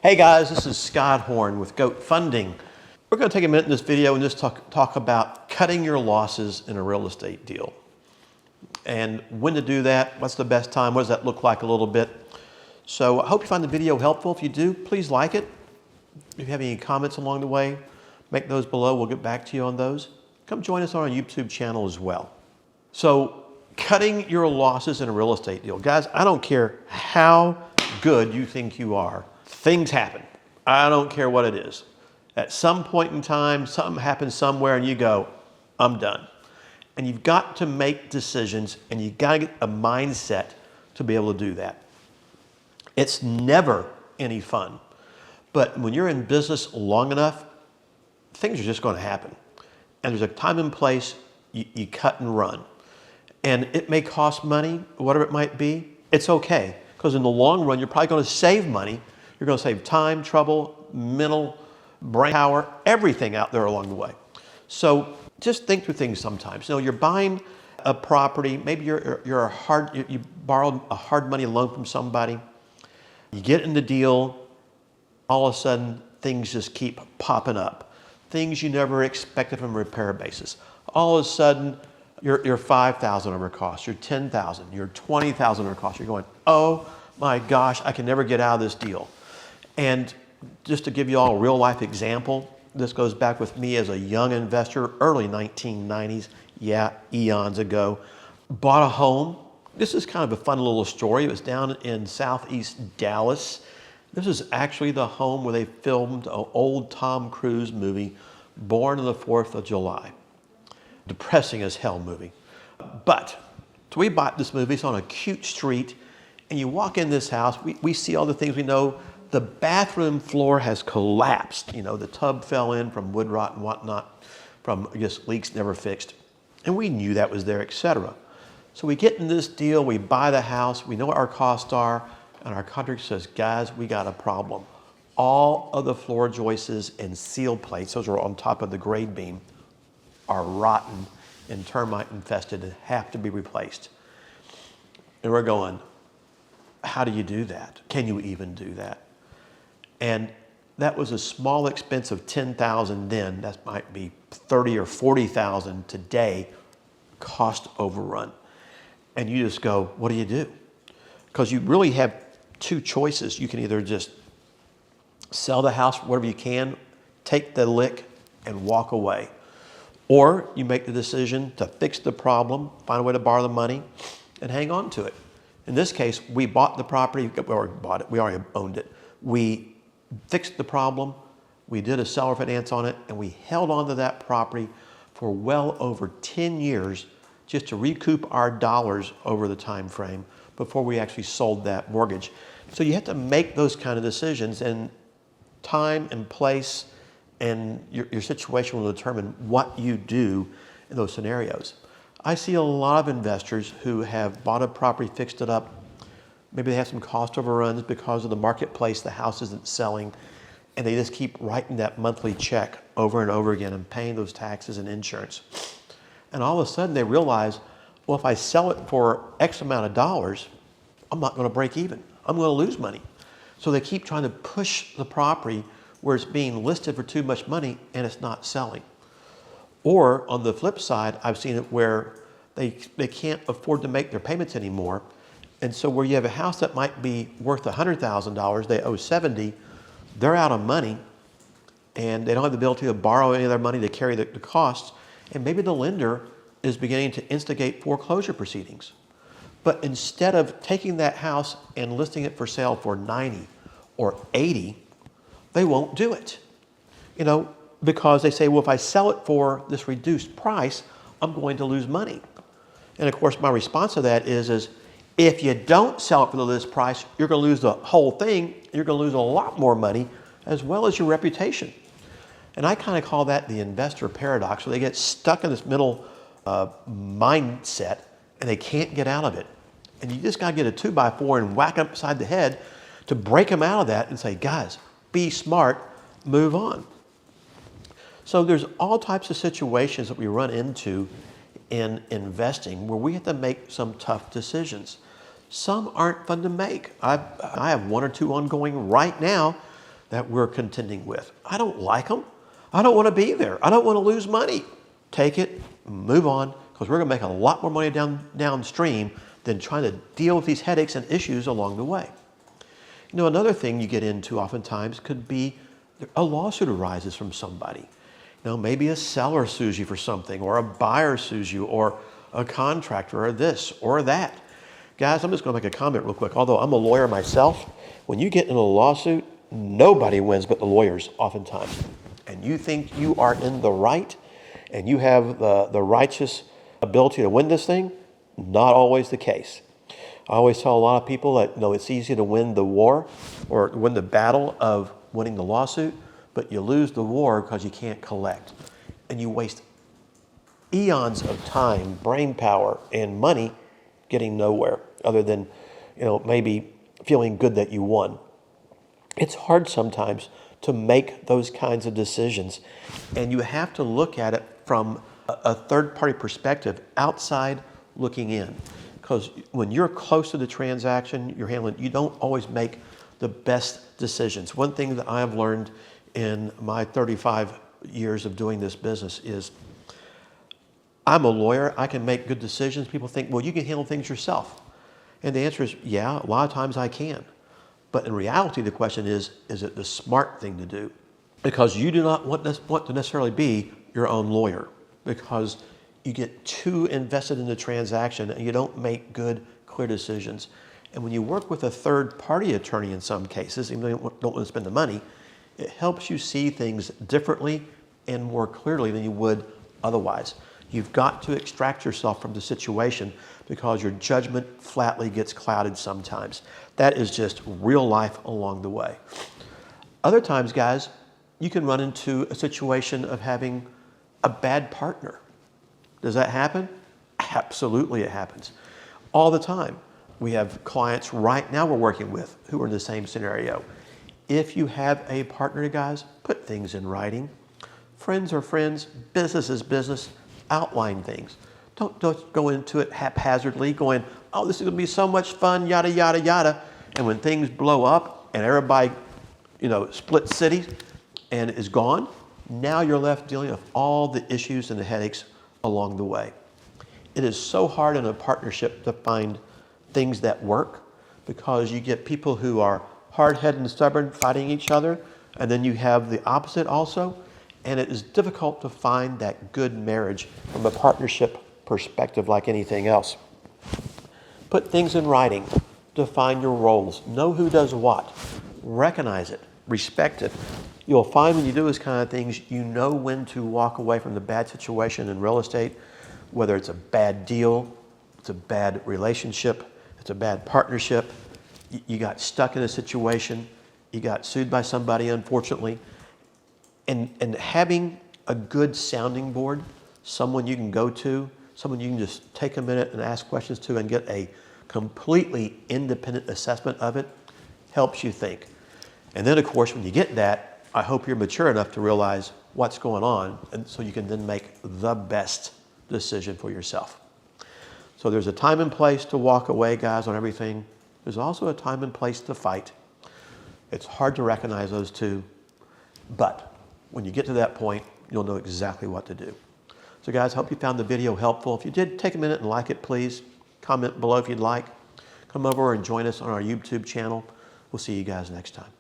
Hey guys, this is Scott Horn with G.O.A.T Funding. We're going to take a minute in this video and just talk about cutting your losses in a real estate deal. And when to do that, what's the best time, what does that look like a little bit. So I hope you find the video helpful. If you do, please like it. If you have any comments along the way, make those below. We'll get back to you on those. Come join us on our YouTube channel as well. So cutting your losses in a real estate deal. Guys, I don't care how good you think you are. Things happen. I don't care what it is. At some point in time, something happens somewhere and you go, I'm done. And you've got to make decisions and you've got to get a mindset to be able to do that. It's never any fun. But when you're in business long enough, things are just going to happen. And there's a time and place you cut and run. And it may cost money, whatever it might be. It's okay. Because in the long run, you're probably going to save money. You're going to save time, trouble, mental, brain power, everything out there along the way. So just think through things sometimes. You know, you're buying a property. Maybe you borrowed a hard money loan from somebody. You get in the deal. All of a sudden, things just keep popping up. Things you never expected from a repair basis. All of a sudden, you're $5,000 over cost. You're $10,000. You're $20,000 over cost. You're going, oh my gosh, I can never get out of this deal. And just to give you all a real life example, this goes back with me as a young investor, early 1990s, yeah, eons ago. Bought a home. This is kind of a fun little story. It was down in southeast Dallas. This is actually the home where they filmed an old Tom Cruise movie, Born on the 4th of July. Depressing as hell movie. But, so we bought this movie. It's on a cute street. And you walk in this house, we see all the things we know. The bathroom floor has collapsed. You know, the tub fell in from wood rot and whatnot, from just leaks never fixed. And we knew that was there, etc. So we get in this deal, we buy the house, we know what our costs are, and our contractor says, guys, we got a problem. All of the floor joists and seal plates, those are on top of the grade beam, are rotten and termite infested and have to be replaced. And we're going, how do you do that? Can you even do that? And that was a small expense of $10,000 then. That might be $30,000 or $40,000 today, cost overrun. And you just go, what do you do? Because you really have two choices. You can either just sell the house, whatever you can, take the lick and walk away. Or you make the decision to fix the problem, find a way to borrow the money, and hang on to it. In this case, we bought the property, we already owned it. We fixed the problem, we did a seller finance on it, and we held on to that property for well over 10 years just to recoup our dollars over the time frame before we actually sold that mortgage. So you have to make those kind of decisions, and time and place and your situation will determine what you do in those scenarios. I see a lot of investors who have bought a property, fixed it up. Maybe they have some cost overruns because of the marketplace, the house isn't selling, and they just keep writing that monthly check over and over again and paying those taxes and insurance. And all of a sudden they realize, well, if I sell it for X amount of dollars, I'm not going to break even. I'm going to lose money. So they keep trying to push the property where it's being listed for too much money and it's not selling. Or on the flip side, I've seen it where they can't afford to make their payments anymore. And so where you have a house that might be worth $100,000, they owe $70,000, they're out of money and they don't have the ability to borrow any of their money to carry the costs. And maybe the lender is beginning to instigate foreclosure proceedings. But instead of taking that house and listing it for sale for $90,000 or $80,000, they won't do it. You know, because they say, well, if I sell it for this reduced price, I'm going to lose money. And of course, my response to that is if you don't sell it for the list price, you're going to lose the whole thing. You're going to lose a lot more money as well as your reputation. And I kind of call that the investor paradox, where they get stuck in this middle mindset and they can't get out of it. And you just got to get a 2x4 and whack them upside the head to break them out of that and say, guys, be smart, move on. So there's all types of situations that we run into in investing where we have to make some tough decisions. Some aren't fun to make. I have one or two ongoing right now that we're contending with. I don't like them. I don't want to be there. I don't want to lose money. Take it, move on, because we're going to make a lot more money downstream than trying to deal with these headaches and issues along the way. You know, another thing you get into oftentimes could be a lawsuit arises from somebody. You know, maybe a seller sues you for something, or a buyer sues you, or a contractor, or this or that. Guys, I'm just going to make a comment real quick. Although I'm a lawyer myself, when you get in a lawsuit, nobody wins but the lawyers oftentimes. And you think you are in the right and you have the righteous ability to win this thing, not always the case. I always tell a lot of people that, you know, it's easy to win the war or win the battle of winning the lawsuit, but you lose the war because you can't collect. And you waste eons of time, brain power, and money getting nowhere other than, you know, maybe feeling good that you won. It's hard sometimes to make those kinds of decisions, and you have to look at it from a third-party perspective, outside looking in. Because when you're close to the transaction you're handling, you don't always make the best decisions. One thing that I've learned in my 35 years of doing this business is I'm a lawyer. I can make good decisions. People think, well, you can handle things yourself. And the answer is, yeah, a lot of times I can. But in reality, the question is it the smart thing to do? Because you do not want to necessarily be your own lawyer, because you get too invested in the transaction and you don't make good, clear decisions. And when you work with a third-party attorney in some cases, even though you don't want to spend the money, it helps you see things differently and more clearly than you would otherwise. You've got to extract yourself from the situation because your judgment flatly gets clouded sometimes. That is just real life along the way. Other times, guys, you can run into a situation of having a bad partner. Does that happen? Absolutely, it happens. All the time. We have clients right now we're working with who are in the same scenario. If you have a partner, guys, put things in writing. Friends are friends, business is business. Outline things. Don't go into it haphazardly going, oh, this is going to be so much fun, yada, yada, yada. And when things blow up and everybody, you know, split cities and is gone, now you're left dealing with all the issues and the headaches along the way. It is so hard in a partnership to find things that work, because you get people who are hard-headed and stubborn fighting each other, and then you have the opposite also. And it is difficult to find that good marriage from a partnership perspective like anything else. Put things in writing. Define your roles. Know who does what. Recognize it. Respect it. You'll find when you do this kind of things, you know when to walk away from the bad situation in real estate, whether it's a bad deal, it's a bad relationship, it's a bad partnership, you got stuck in a situation, you got sued by somebody, unfortunately. And having a good sounding board, someone you can go to, someone you can just take a minute and ask questions to and get a completely independent assessment of it, helps you think. And then, of course, when you get that, I hope you're mature enough to realize what's going on, and so you can then make the best decision for yourself. So there's a time and place to walk away, guys, on everything. There's also a time and place to fight. It's hard to recognize those two, but when you get to that point, you'll know exactly what to do. So guys, hope you found the video helpful. If you did, take a minute and like it, please. Comment below if you'd like. Come over and join us on our YouTube channel. We'll see you guys next time.